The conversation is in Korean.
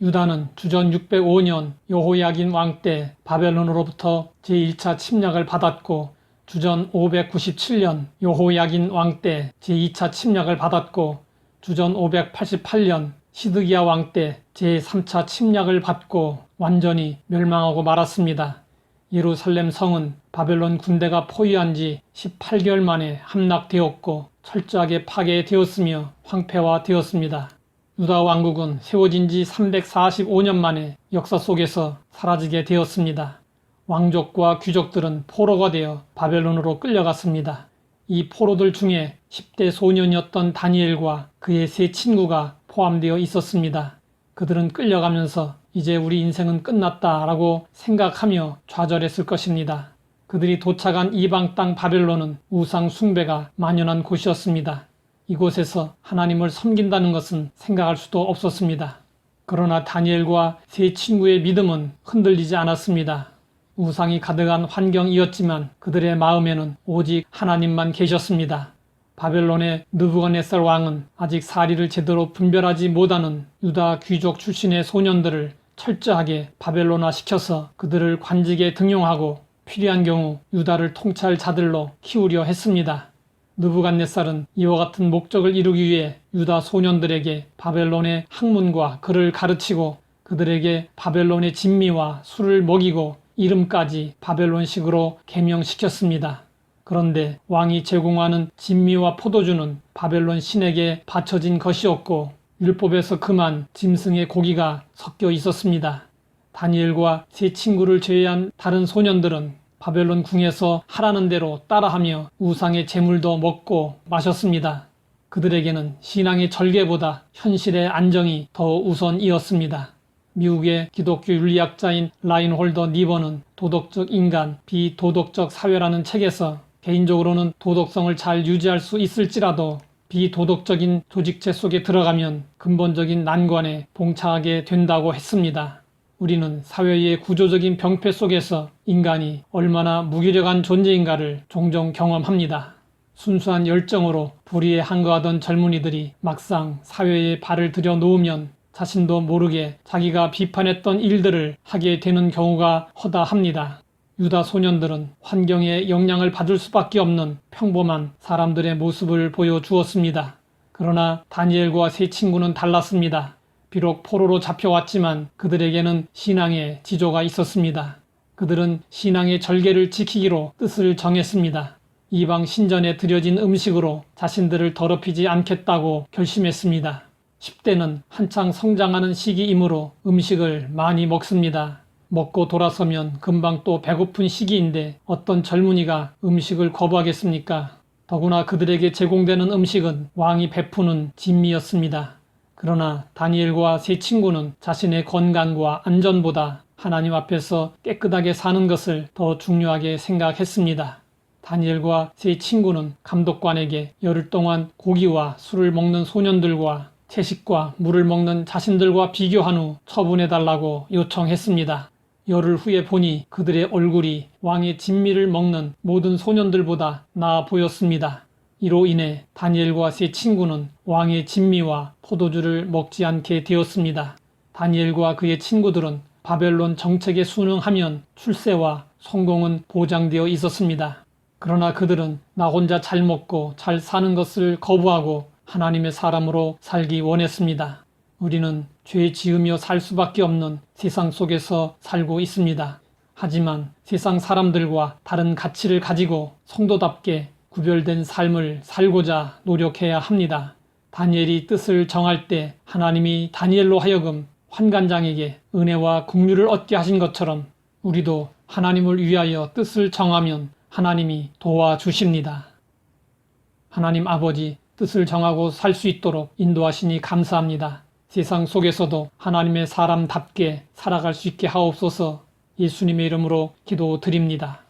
유다는 주전 605년 여호야긴 왕 때 바벨론으로부터 제1차 침략을 받았고 주전 597년 여호야긴 왕 때 제2차 침략을 받았고 주전 588년 시드기야 왕 때 제3차 침략을 받고 완전히 멸망하고 말았습니다. 예루살렘 성은 바벨론 군대가 포위한 지 18개월 만에 함락되었고 철저하게 파괴되었으며 황폐화되었습니다. 유다 왕국은 세워진 지 345년 만에 역사 속에서 사라지게 되었습니다. 왕족과 귀족들은 포로가 되어 바벨론으로 끌려갔습니다. 이 포로들 중에 10대 소년이었던 다니엘과 그의 세 친구가 포함되어 있었습니다. 그들은 끌려가면서 이제 우리 인생은 끝났다라고 생각하며 좌절했을 것입니다. 그들이 도착한 이방 땅 바벨론은 우상 숭배가 만연한 곳이었습니다. 이곳에서 하나님을 섬긴다는 것은 생각할 수도 없었습니다. 그러나 다니엘과 세 친구의 믿음은 흔들리지 않았습니다. 우상이 가득한 환경이었지만 그들의 마음에는 오직 하나님만 계셨습니다. 바벨론의 느부갓네살 왕은 아직 사리를 제대로 분별하지 못하는 유다 귀족 출신의 소년들을 철저하게 바벨론화 시켜서 그들을 관직에 등용하고 필요한 경우 유다를 통치할 자들로 키우려 했습니다. 느부갓네살은 이와 같은 목적을 이루기 위해 유다 소년들에게 바벨론의 학문과 글을 가르치고 그들에게 바벨론의 진미와 술을 먹이고 이름까지 바벨론식으로 개명시켰습니다. 그런데 왕이 제공하는 진미와 포도주는 바벨론 신에게 바쳐진 것이었고 율법에서 금한 짐승의 고기가 섞여 있었습니다. 다니엘과 세 친구를 제외한 다른 소년들은 바벨론 궁에서 하라는 대로 따라하며 우상의 제물도 먹고 마셨습니다. 그들에게는 신앙의 절개보다 현실의 안정이 더 우선이었습니다. 미국의 기독교 윤리학자인 라인홀더 니버는 도덕적 인간, 비도덕적 사회라는 책에서 개인적으로는 도덕성을 잘 유지할 수 있을지라도 비도덕적인 조직체 속에 들어가면 근본적인 난관에 봉착하게 된다고 했습니다. 우리는 사회의 구조적인 병폐 속에서 인간이 얼마나 무기력한 존재인가를 종종 경험합니다. 순수한 열정으로 불의에 항거하던 젊은이들이 막상 사회에 발을 들여 놓으면 자신도 모르게 자기가 비판했던 일들을 하게 되는 경우가 허다합니다. 유다 소년들은 환경에 영향을 받을 수밖에 없는 평범한 사람들의 모습을 보여주었습니다. 그러나 다니엘과 세 친구는 달랐습니다. 비록 포로로 잡혀왔지만 그들에게는 신앙의 지조가 있었습니다. 그들은 신앙의 절개를 지키기로 뜻을 정했습니다. 이방 신전에 드려진 음식으로 자신들을 더럽히지 않겠다고 결심했습니다. 10대는 한창 성장하는 시기이므로 음식을 많이 먹습니다. 먹고 돌아서면 금방 또 배고픈 시기인데 어떤 젊은이가 음식을 거부하겠습니까? 더구나 그들에게 제공되는 음식은 왕이 베푸는 진미였습니다. 그러나 다니엘과 세 친구는 자신의 건강과 안전보다 하나님 앞에서 깨끗하게 사는 것을 더 중요하게 생각했습니다. 다니엘과 세 친구는 감독관에게 열흘 동안 고기와 술을 먹는 소년들과 채식과 물을 먹는 자신들과 비교한 후 처분해달라고 요청했습니다. 열흘 후에 보니 그들의 얼굴이 왕의 진미를 먹는 모든 소년들보다 나아 보였습니다. 이로 인해 다니엘과 세 친구는 왕의 진미와 포도주를 먹지 않게 되었습니다. 다니엘과 그의 친구들은 바벨론 정책에 순응하면 출세와 성공은 보장되어 있었습니다. 그러나 그들은 나 혼자 잘 먹고 잘 사는 것을 거부하고 하나님의 사람으로 살기 원했습니다. 우리는 죄 지으며 살 수밖에 없는 세상 속에서 살고 있습니다. 하지만 세상 사람들과 다른 가치를 가지고 성도답게 구별된 삶을 살고자 노력해야 합니다. 다니엘이 뜻을 정할 때 하나님이 다니엘로 하여금 환관장에게 은혜와 긍휼을 얻게 하신 것처럼 우리도 하나님을 위하여 뜻을 정하면 하나님이 도와주십니다. 하나님 아버지, 뜻을 정하고 살 수 있도록 인도하시니 감사합니다. 세상 속에서도 하나님의 사람답게 살아갈 수 있게 하옵소서. 예수님의 이름으로 기도드립니다.